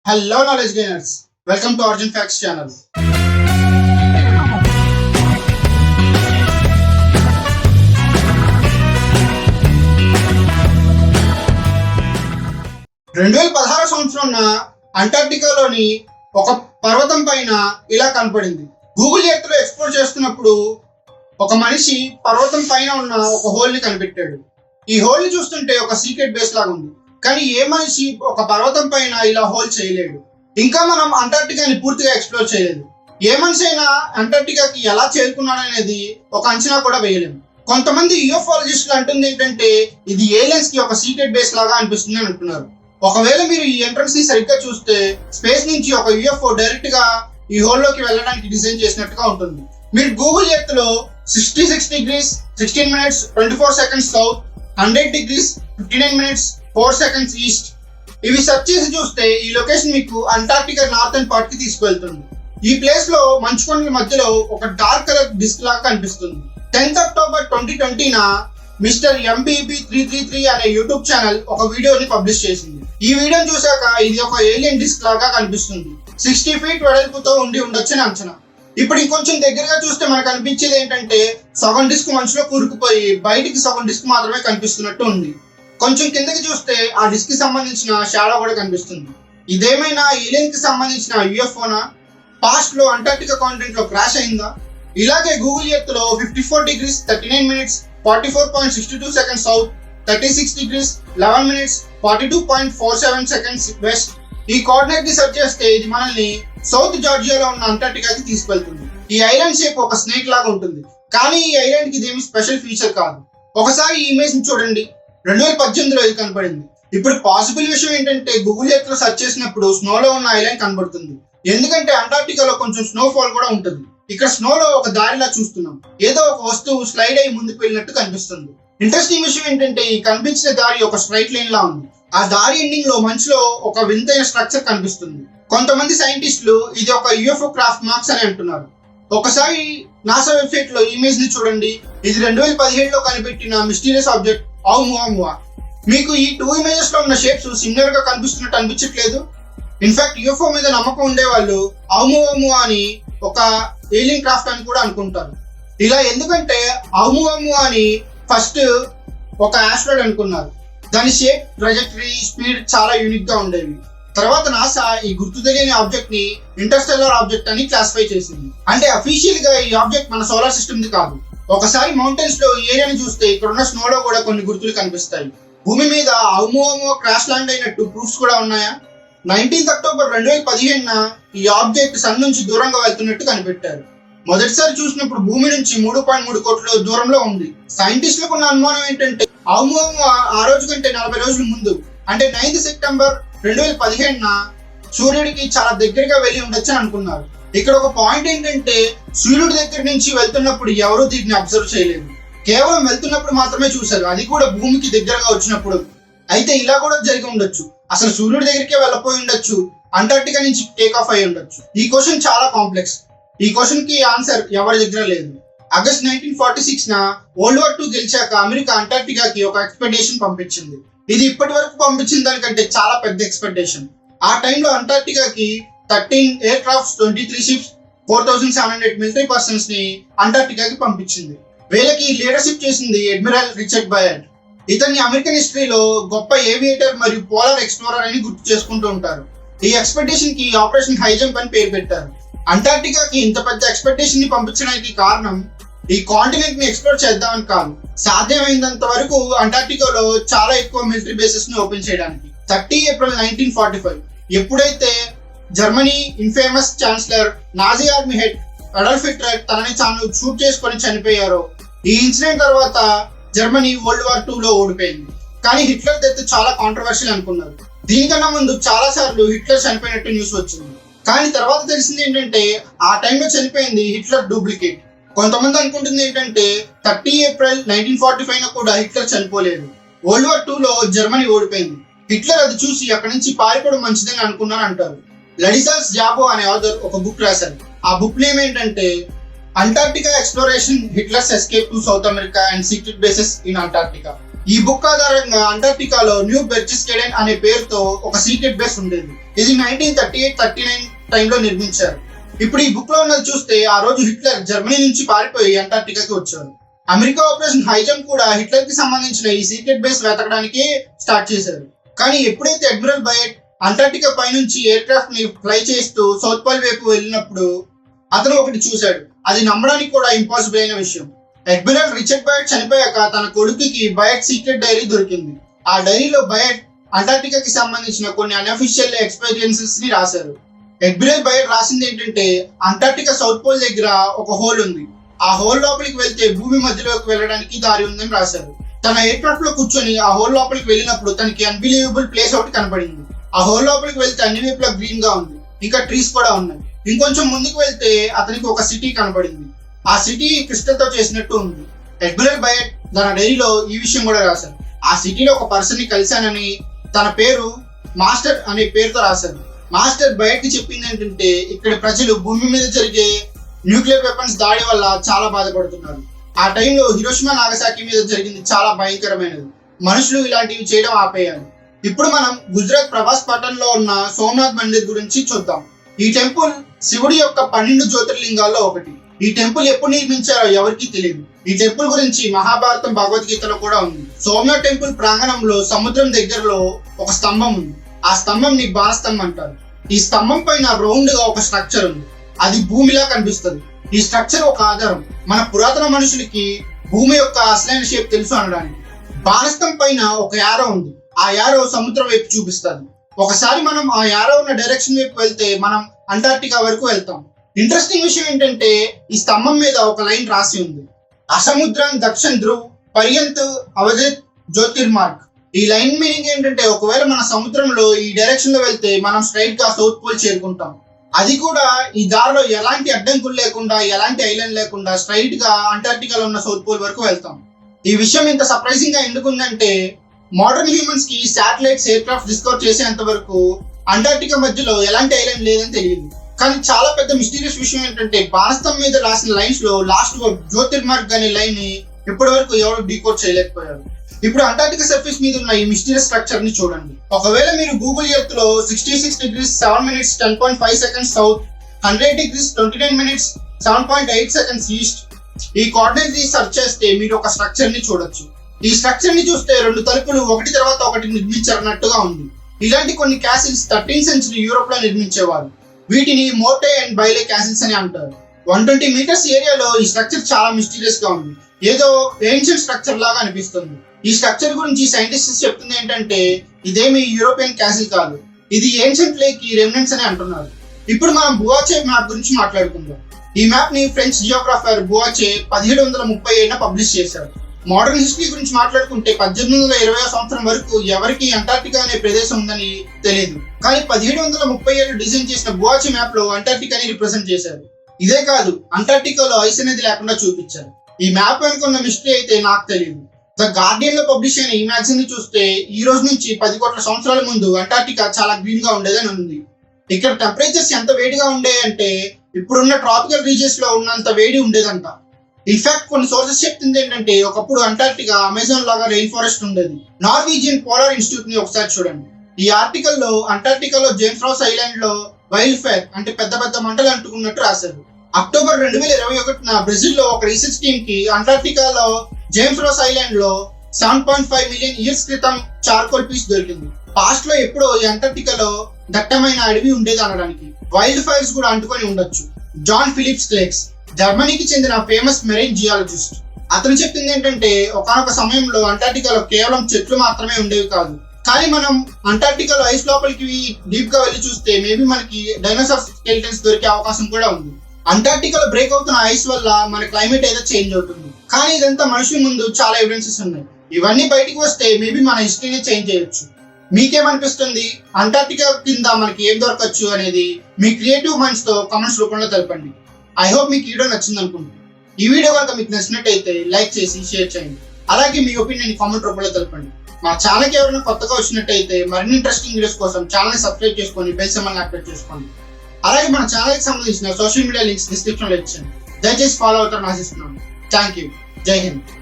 Hello knowledge gainers, welcome to Origin Facts channel. సంవత్సరంన అంటార్క్టికాలోని ఒక పర్వతం పైన ఇలా కనపడింది. గూగుల్ ఎర్త్ లో ఎక్స్ప్లోర్ చేస్తున్నప్పుడు ఒక మనిషి పర్వతం పైన ఉన్న ఒక హోల్ ని కనిపెట్టాడు. ఈ హోల్ ని చూస్తుంటే ఒక సీక్రెట్ బేస్ లాగా ఉంది. కానీ ఏ మనిషి ఒక పర్వతం పైన ఇలా హోల్ చేయలేడు. ఇంకా మనం అంటార్క్టికాని పూర్తిగా ఎక్స్ప్లోర్ చేయలేదు. ఏ మనిషి అయినా అంటార్క్టికాకి ఎలా చేరుకున్నాడనేది ఒక అంచనా కూడా వేయలేము. కొంతమంది యూఎఫాలజిస్టులు అంటుంది ఏంటంటే ఇది ఏలియన్స్ కి ఒక సీక్రెట్ బేస్ లాగా అనిపిస్తుంది అని అంటున్నారు. ఒకవేళ మీరు ఈ ఎంట్రన్స్ ని సరిగ్గా చూస్తే స్పేస్ నుంచి ఒక యూఎఫ్ఓ డైరెక్ట్ గా ఈ హోల్ లోకి వెళ్ళడానికి డిజైన్ చేసినట్టుగా ఉంటుంది. మీరు గూగుల్ ఎర్త్ లో 66 degrees 16 minutes 24 seconds south, 100 degrees 59 minutes 4 seconds east ఇవి సెర్చ్ చేసి చూస్తే ఈ లొకేషన్ మీకు అంటార్క్టికా నార్థన్ పార్ట్ కి తీసుకువెళ్తుంది. ఈ ప్లేస్ లో మంచు కొండల మధ్యలో ఒక డార్క్ కలర్ డిస్క్ లాగా కనిపిస్తుంది. 10th October 2020 మిస్టర్ MBB333 అనే యూట్యూబ్ ఛానల్ ఒక వీడియోని పబ్లిష్ చేసింది. ఈ వీడియోని చూసాక ఇది ఒక ఏలియన్ డిస్క్ లాగా కనిపిస్తుంది. 60 feet వెడల్పుతో ఉండి ఉండొచ్చని అంచనా. ఇప్పుడు ఇంకొంచెం దగ్గరగా చూస్తే మనకు అనిపించేది ఏంటంటే సగం డిస్క్ మంచులో కూరుకుపోయి బయటికి సగం డిస్క్ మాత్రమే కనిపిస్తున్నట్టు ఉంది. కొంచెం కిందకి చూస్తే ఆ డిస్క్ కి సంబంధించిన షాడో కూడా కనిపిస్తుంది. ఇదేమైనా ఏలియన్ కి సంబంధించిన యూఎఫ్ఓనా? పాస్ట్ లో అంటార్క్టికా కాంటినెంట్ లో క్రాష్ అయిందా? ఇలాగే గూగుల్ ఎర్త్ లో 54 degrees 39 minutes 44.62 seconds south, 36 degrees 11 minutes 42.47 seconds west ఈ కోఆర్డినేట్ ని సెర్చ్ చేస్తే ఇది మనల్ని సౌత్ జార్జియాలో ఉన్న అంటార్క్టికాకి తీసుకెళ్తుంది. ఈ ఐలాండ్ షేప్ ఒక స్నేక్ లాగా ఉంటుంది. కానీ ఈ ఐలాండ్ కి ఇదేమి స్పెషల్ ఫీచర్ కాదు. ఒకసారి ఈ ఇమేజ్ ని చూడండి. 2018లో ఇది కనపడింది. ఇప్పుడు పాసిబుల్ విషయం ఏంటంటే గూగుల్ ఎర్త్ లో సెర్చ్ చేసినప్పుడు స్నోలో ఉన్న ఐలాండ్ కనబడుతుంది. ఎందుకంటే అంటార్క్టికాలో కొంచెం స్నోఫాల్ కూడా ఉంటుంది. ఇక్కడ స్నోలో ఒక దారిలా చూస్తున్నాం. ఏదో ఒక వస్తువు స్లైడ్ అయ్యి ముందుకు వెళ్ళినట్టు కనిపిస్తుంది. ఇంట్రెస్టింగ్ విషయం ఏంటంటే ఈ కనిపించిన దారి ఒక స్ట్రైట్ లైన్ లా ఉంది. ఆ దారి ఎండింగ్ లో మంచులో ఒక వింతైన స్ట్రక్చర్ కనిపిస్తుంది. కొంతమంది సైంటిస్టులు ఇది ఒక యూఎఫ్ఓ క్రాఫ్ట్ మార్క్స్ అని అంటున్నారు. ఒకసారి నాసా వెబ్సైట్ లో ఇమేజ్ ని చూడండి. ఇది 2017లో కనిపెట్టిన మిస్టీరియస్ ఆబ్జెక్ట్ ఔముఆముఆ. మీకు ఈ 2 ఇమేజెస్ లో ఉన్న షేప్స్ సిమిలర్ గా కనిపిస్తున్నట్టు అనిపించట్లేదు? ఇన్ఫాక్ట్ యూఎఫ్ఓ మీద నమ్మకం ఉండే వాళ్ళు ఔముఆముఆ అని ఒక ఏలియన్ క్రాఫ్ట్ అని కూడా అనుకుంటారు. ఇలా ఎందుకంటే ఔముఆముఆ అని ఫస్ట్ ఒక ఆస్ట్రాయిడ్ అనుకున్నారు. దాని షేప్, ట్రాజెక్టరీ, స్పీడ్ చాలా యూనిక్ గా ఉండేవి. తర్వాత నాసా ఈ గుర్తు తెలియని ఆబ్జెక్ట్ ని ఇంటర్స్టెల్లార్ ఆబ్జెక్ట్ అని క్లాసిఫై చేసింది. అంటే అఫీషియల్ గా ఈ ఆబ్జెక్ట్ మన సోలార్ సిస్టమ్ ది కాదు. ఒకసారి మౌంటైన్స్ లో ఈ ఏరియాని చూస్తే ఇక్కడ ఉన్న స్నోలో కూడా కొన్ని గుర్తులు కనిపిస్తాయి. భూమి మీద ఔముఆముఆ క్రాష్ ల్యాండ్ అయినట్టు ప్రూఫ్స్ కూడా ఉన్నాయా? 19th October 2017 ఈ ఆబ్జెక్ట్ సన్ నుంచి దూరంగా వెళ్తున్నట్టు కనిపెట్టారు. మొదటిసారి చూసినప్పుడు భూమి నుంచి 3.3 కోట్ల దూరంలో ఉంది. సైంటిస్టులకు ఉన్న అనుమానం ఏంటంటే ఔముఆముఆ ఆ రోజు కంటే 40 రోజుల ముందు అంటే 9th September 2017 సూర్యుడికి చాలా దగ్గరగా వెళ్ళి ఉండొచ్చు అని అనుకున్నారు. ఇక్కడ ఒక పాయింట్ ఏంటంటే సూర్యుడి దగ్గర నుంచి వెళ్తున్నప్పుడు ఎవరూ దీన్ని అబ్జర్వ్ చేయలేదు. కేవలం వెళ్తున్నప్పుడు మాత్రమే చూశారు, అది కూడా భూమికి దగ్గరగా వచ్చినప్పుడు. అయితే ఇలా కూడా జరిగి ఉండొచ్చు. అసలు సూర్యుడి దగ్గరికే వెళ్ళపోయి ఉండొచ్చు, అంటార్క్టికా నుంచి టేక్ ఆఫ్ అయి ఉండొచ్చు. ఈ క్వశ్చన్ చాలా కాంప్లెక్స్. ఈ క్వశ్చన్ కి ఆన్సర్ ఎవరి దగ్గర లేదు. ఆగస్ట్ 1946 వరల్డ్ వార్ 2 గెలిచాక అమెరికా అంటార్క్టికాకి ఒక ఎక్స్పెడిషన్ పంపించింది. ఇది ఇప్పటి వరకు పంపించిన దానికంటే చాలా పెద్ద ఎక్స్పెడిషన్. ఆ టైంలో అంటార్క్టికాకి 13 air crafts, 23 ships, 4700 military persons ని అంటార్క్టికాకి పంపించింది. వీళ్ళకి లీడర్షిప్ చేసింది అడ్మిరల్ రిచర్డ్ బయర్డ్. ఇతన్ని అమెరికన్ హిస్టరీలో గొప్ప ఏవియేటర్ మరియు పోలార్ ఎక్స్ప్లోరర్ అని గుర్తు చేసుకుంటూ ఉంటారు. ఈ ఎక్స్పెడిషన్ కి ఆపరేషన్ హై జంప్ అని పేరు పెట్టారు. అంటార్క్టికాకి ఇంత పెద్ద ఎక్స్పెడిషన్ ని పంపించడానికి కారణం ఈ కాంటినెంట్ ని ఎక్స్ప్లోర్ చేద్దామని కాదు, సాధ్యమైనంత వరకు అంటార్క్టికాలో చాలా ఎక్కువ మిలిటరీ బేసెస్ ని ఓపెన్ చేయడానికి. 30 April 1945 ఎప్పుడైతే Germany infamous chancellor Nazi army head Adolf Hitler తనని తాను షూట్ చేసుకొని చనిపోయారో, ఈ ఇన్సిడెంట్ తర్వాత జర్మనీ వరల్డ్ వార్ 2లో ఓడిపోయింది. కానీ హిట్లర్ డెత్ చాలా కాంట్రవర్షియల్ అనుకున్నారు. దీనికన్నా ముందు చాలా సార్లు హిట్లర్ చనిపోయినట్టు న్యూస్ వచ్చింది. కానీ తర్వాత తెలిసింది ఏంటంటే ఆ టైంలో చనిపోయింది హిట్లర్ డూప్లికేట్. కొంతమంది అనుకుంటుంది ఏంటంటే 30 April 1945 కూడా హిట్లర్ చనిపోలేదు. వరల్డ్ వార్ 2లో జర్మనీ ఓడిపోయింది. హిట్లర్ అది చూసి అక్కడి నుంచి పారిపోవడం మంచిదని అనుకున్నారు అంటారు. లడిస్లావ్ జాబో అనే ఆథర్ ఒక బుక్ రాశారు. ఆ బుక్ నేమ్ ఏంటంటే Antarctica exploration, Hitlers escape to south America and secret bases in Antarctica. ఈ బుక్ ఆధారంగా అంటార్క్టికాలో న్యూ బెర్జిస్కెడెన్ అనే పేరుతో ఒక సీక్రెట్ బేస్ ఉండేది. ఇది 1938-39 టైంలో నిర్మించారు. ఇప్పుడు ఈ బుక్ లో ఉన్నది చూస్తే ఆ రోజు హిట్లర్ జర్మనీ నుంచి పారిపోయి అంటార్క్టికాకి వచ్చారు. అమెరికా ఆపరేషన్ హైజంప్ కూడా హిట్లర్ కి సంబంధించిన ఈ సీక్రెట్ బేస్ వెతకడానికి స్టార్ట్ చేశారు. కానీ ఎప్పుడైతే అడ్మిరల్ బయట్ అంటార్క్టికా పైనుంచి ఎయిర్ క్రాఫ్ట్ ని ఫ్లై చేస్తూ సౌత్ పోల్ వైపు వెళ్ళినప్పుడు అతను ఒకటి చూశాడు. అది నమ్మడానికి కూడా ఇంపాసిబుల్ అయిన విషయం. అడ్మిరల్ రిచర్డ్ బయట్ చనిపోయాక తన కొడుకుకి బయట్ సీక్రెట్ డైరీ దొరికింది. ఆ డైరీలో బయట్ అంటార్క్టికాకి సంబంధించిన కొన్ని అన్అఫిషియల్ ఎక్స్పీరియన్సెస్ ని రాశారు. అడ్మిరల్ బయట్ రాసింది ఏంటంటే అంటార్క్టికా సౌత్ పోల్ దగ్గర ఒక హోల్ ఉంది. ఆ హోల్ లోపలికి వెళ్తే భూమి మధ్యలోకి వెళ్ళడానికి దారి ఉందని రాశారు. తన ఎయిర్ క్రాఫ్ట్ లో కూర్చొని ఆ హోల్ లోపలికి వెళ్ళినప్పుడు తనకి అన్బిలీవబుల్ ప్లేస్ ఒకటి కనపడింది. ఆ హోల్ లోపలికి వెళ్తే అన్ని వైపులా గ్రీన్ గా ఉంది, ఇంకా ట్రీస్ కూడా ఉన్నాయి. ఇంకొంచెం ముందుకు వెళ్తే అతనికి ఒక సిటీ కనపడింది. ఆ సిటీ క్రిస్టల్ తో చేసినట్టు ఉంది. అడ్మిరల్ బయట్ తన డైరీలో ఈ విషయం కూడా రాశారు. ఆ సిటీలో ఒక పర్సన్ ని కలిశానని తన పేరు మాస్టర్ అనే పేరుతో రాశారు. మాస్టర్ బయట్ కి చెప్పింది ఏంటంటే ఇక్కడ ప్రజలు భూమి మీద జరిగే న్యూక్లియర్ వెపన్స్ దాడి వల్ల చాలా బాధపడుతున్నారు. ఆ టైంలో హిరోషిమా నాగసాకి మీద జరిగింది చాలా భయంకరమైనది. మనుషులు ఇలాంటివి చేయడం ఆపేయాలి. ఇప్పుడు మనం గుజరాత్ ప్రభాస్ పట్టణంలో ఉన్న సోమనాథ్ మందిర్ గురించి చూద్దాం. ఈ టెంపుల్ శివుడి యొక్క 12 జ్యోతిర్లింగాల్లో ఒకటి. ఈ టెంపుల్ ఎప్పుడు నిర్మించారో ఎవరికీ తెలియదు. ఈ టెంపుల్ గురించి మహాభారతం భగవద్గీతలో కూడా ఉంది. సోమనాథ్ టెంపుల్ ప్రాంగణంలో సముద్రం దగ్గరలో ఒక స్తంభం ఉంది. ఆ స్తంభం ని బాణస్తంభం అంటారు. ఈ స్తంభం పైన రౌండ్ గా ఒక స్ట్రక్చర్ ఉంది. అది భూమిలా కనిపిస్తుంది. ఈ స్ట్రక్చర్ ఒక ఆధారం. మన పురాతన మనుషులకి భూమి యొక్క అసలైన షేప్ తెలుసు అనడానికి. బాణస్తంభం పైన ఒక యారో ఉంది. ఆ యారో సముద్రం వైపు చూపిస్తుంది. ఒకసారి మనం ఆ యారో ఉన్న డైరెక్షన్ వైపు వెళ్తే మనం అంటార్క్టికా వరకు వెళ్తాం. ఇంట్రెస్టింగ్ విషయం ఏంటంటే ఈ స్తంభం మీద ఒక లైన్ రాసి ఉంది. అసముద్రం దక్షిణ ధ్రువ్ పర్యంత్ అవధిత్ జ్యోతిర్మార్గ్. ఈ లైన్ మీనింగ్ ఏంటంటే ఒకవేళ మన సముద్రంలో ఈ డైరెక్షన్ లో వెళ్తే మనం స్ట్రైట్ గా సౌత్ పోల్ చేరుకుంటాం. అది కూడా ఈ దారిలో ఎలాంటి అడ్డంకులు లేకుండా, ఎలాంటి ఐలాండ్ లేకుండా స్ట్రైట్ గా అంటార్క్టికాలో ఉన్న సౌత్ పోల్ వరకు వెళ్తాం. ఈ విషయం ఇంత సర్ప్రైజింగ్ గా ఎందుకుందంటే మోడర్న్ హ్యూమన్స్ కి శాటిలైట్స్ ఎయిర్ క్రాఫ్ట్ డిస్కవర్ చేసేంత వరకు అంటార్క్టికా మధ్యలో ఎలాంటి ఐలాండ్ లేదని తెలియదు. కానీ చాలా పెద్ద మిస్టీరియస్ విషయం ఏంటంటే బాణస్తంభం మీద రాసిన లైన్స్ లో లాస్ట్ వర్డ్ జ్యోతిర్మార్గ్ అనే లైన్ ని ఇప్పటి వరకు ఎవరు డీకోడ్ చేయలేకపోయారు. ఇప్పుడు అంటార్క్టికా సర్ఫేస్ మీద ఉన్న ఈ మిస్టీరియస్ స్ట్రక్చర్ ని చూడండి. ఒకవేళ మీరు గూగుల్ ఎర్త్ లో 66 degrees 7 minutes 10.5 seconds south, 100 degrees 29 minutes 7.8 seconds east ఈ కోఆర్డినేట్స్ ని సెర్చ్ చేస్తే మీరు ఒక స్ట్రక్చర్ ని చూడొచ్చు. ఈ స్ట్రక్చర్ ని చూస్తే 2 తలుపులు ఒకటి తర్వాత ఒకటి నిర్మించారన్నట్టుగా ఉంది. ఇలాంటి కొన్ని క్యాసిల్స్ 13th century యూరోప్ లో నిర్మించేవారు. వీటిని మోటే అండ్ బైలే క్యాసిల్స్ అని అంటారు. 120 meters ఏరియాలో ఈ స్ట్రక్చర్ చాలా మిస్టీరియస్ గా ఉంది. ఏదో ఏన్షియంట్ స్ట్రక్చర్ లాగా అనిపిస్తుంది. ఈ స్ట్రక్చర్ గురించి సైంటిస్ట్స్ చెప్తుంది ఏంటంటే ఇదేమి యూరోపియన్ క్యాసిల్ కాదు, ఇది ఏన్షియంట్ లేక్ కి రెమినెంట్స్ అని అంటున్నారు. ఇప్పుడు మనం బువాచే మ్యాప్ గురించి మాట్లాడుకుందాం. ఈ మ్యాప్ ని ఫ్రెంచ్ జియోగ్రాఫర్ బువాచే 1737 పబ్లిష్ చేశారు. మోడర్న్ హిస్టరీ గురించి మాట్లాడుకుంటే 1820వ సంవత్సరం వరకు ఎవరికి అంటార్క్టికా అనే ప్రదేశం ఉందని తెలియదు. కానీ 1737 డిజైన్ చేసిన బువాచే మ్యాప్ లో అంటార్క్టికాని రిప్రజెంట్ చేశారు. ఇదే కాదు, అంటార్క్టికాలో ఐస్ అనేది లేకుండా చూపించారు. ఈ మ్యాప్ అనుకున్న మిస్టరీ అయితే నాకు తెలియదు. ద గార్డియన్ లో పబ్లిష్ అయిన ఈ మ్యాగజైన్ ని చూస్తే ఈ రోజు నుంచి 10 కోట్ల సంవత్సరాల ముందు అంటార్క్టికా చాలా గ్రీన్ గా ఉండేదని ఉంది. ఇక్కడ టెంపరేచర్స్ ఎంత వేడిగా ఉండేయంటే ఇప్పుడున్న ట్రాపికల్ రీజియన్స్ లో ఉన్నంత వేడి ఉండేదంట. ఇన్ఫాక్ట్ కొన్ని సోర్సెస్ చెప్తుంది ఏంటంటే ఒకప్పుడు అంటార్క్టికా అమెజాన్ లాగా రెయిన్ ఫారెస్ట్ ఉండేది. నార్వీజియన్ పోలార్ ఇన్స్టిట్యూట్ ని ఒకసారి చూడండి. ఈ ఆర్టికల్ లో అంటార్క్టికాలో జేమ్స్ రాస్ ఐలాండ్ లో వైల్డ్ ఫైర్ అంటే పెద్ద పెద్ద మంటలు అంటుకున్నట్టు రాశారు. అక్టోబర్ 2021 బ్రెజిల్ లో ఒక రీసెర్చ్ టీమ్ కి అంటార్క్టికాలో జేమ్స్ రాస్ ఐలాండ్ లో 7.5 మిలియన్ ఇయర్స్ క్రితం చార్కోల్ పీస్ దొరికింది. పాస్ట్ లో ఎప్పుడో ఈ అంటార్క్టికాలో దట్టమైన అడవి ఉండేది అనడానికి. వైల్డ్ ఫైర్స్ కూడా అంటుకొని ఉండొచ్చు. జాన్ ఫిలిప్స్ క్లేక్స్ జర్మనీకి చెందిన ఫేమస్ మెరైన్ జియాలజిస్ట్. అతను చెప్పింది ఏంటంటే ఒకానొక సమయంలో అంటార్క్టికాలో కేవలం చెట్లు మాత్రమే ఉండేవి కాదు. కానీ మనం అంటార్క్టికాలో ఐస్ లోపలికి డీప్ గా వెళ్ళి చూస్తే మేబీ మనకి డైనోసార్ స్కెలిటన్స్ దొరికే అవకాశం కూడా ఉంది. అంటార్క్టికాలో బ్రేక్ అవుతున్న ఐస్ వల్ల మన క్లైమేట్ ఏదో చేంజ్ అవుతుంది. కానీ ఇదంతా మనుషుల ముందు చాలా ఎవిడెన్సెస్ ఉన్నాయి. ఇవన్నీ బయటికి వస్తే మేబీ మన హిస్టరీని చేంజ్ చేయొచ్చు. మీకేమనిపిస్తుంది? అంటార్క్టికా కింద మనకి ఏం దొరకచ్చు అనేది మీ క్రియేటివ్ మైండ్స్ తో కామెంట్స్ రూపంలో తెలపండి. ఐ హోప్ మీకు ఈ వీడియో నచ్చింది అనుకుంటున్నాను. ఈ వీడియో కనుక మీకు నచ్చినట్టయితే లైక్ చేసి షేర్ చేయండి. అలాగే మీ ఒపీనియన్ కామెంట్ రూపంలో తెలపండి. మా ఛానల్కి ఎవరైనా కొత్తగా వచ్చినట్టయితే మరిన్ని ఇంట్రెస్టింగ్ వీడియోస్ కోసం ఛానల్ని సబ్స్క్రైబ్ చేసుకొని బెల్ సింబల్ని యాక్టివేట్ చేసుకోండి. అలాగే మన ఛానల్కి సంబంధించిన సోషల్ మీడియా లింక్స్ డిస్క్రిప్షన్లో ఇచ్చాను. దయచేసి ఫాలో అవుతారని ఆశిస్తున్నాను. Thank you. జై హింద్.